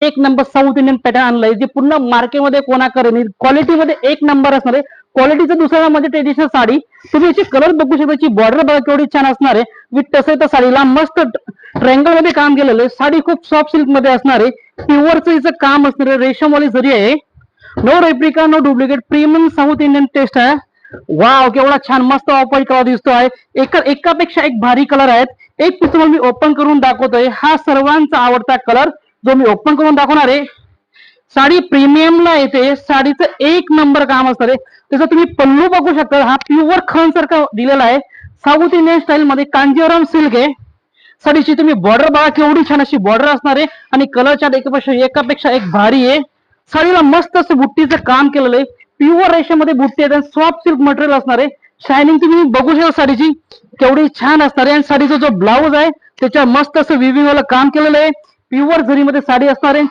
एक number south Indian pattern आणलंय जे पूर्ण मार्केटमध्ये कोणाकडे नाही, क्वालिटीमध्ये एक नंबर असणार आहे. क्वालिटीचं दुसऱ्या मध्ये ट्रेडिशनल साडी तुम्ही याची कलर बघू शकता, याची बॉर्डर बघा केवढी छान असणार आहे. विथ टसेच्या साडीला मस्त ट्रँगल मध्ये काम केलेलं आहे. साडी खूप सॉफ्ट सिल्क मध्ये असणार आहे. प्युअरचं हिचं काम असणार आहे, रेशमवाली जरी आहे. No replica no duplicate, premium south Indian taste आहे. वाव केवढा छान मस्त ऑफर कलर दिसतो आहे. एकापेक्षा एक भारी कलर आहेत. एक पीस तुम्हाला मी ओपन करून दाखवतोय. हा सर्वांचा आवडता कलर जो मी ओपन करून दाखवणार आहे. साडी प्रीमियमला येते, साडीचं एक नंबर काम असणार आहे. त्याचा तुम्ही पल्लू बघू शकता, हा प्युअर खण सारखा दिलेला आहे. साऊथ इंडियन स्टाईल मध्ये कांजीवरम सिल्क आहे. साडीची तुम्ही बॉर्डर बघा केवढी छान अशी बॉर्डर असणार आहे आणि कलरच्या एकापेक्षा एक भारी आहे. साडीला मस्त असं बुट्टीचं काम केलेलं आहे. प्युअर रेशममध्ये बुट्टी आहे, सॉफ्ट सिल्क मटेरियल असणार आहे. शायनिंग तुम्ही बघू शकता साडीची केवढी छान असणार आहे. आणि साडीचा जो ब्लाऊज आहे त्याच्या मस्त असं विविंग वाला काम केलेलं आहे. प्युअर जरीमध्ये साडी असणार आहे.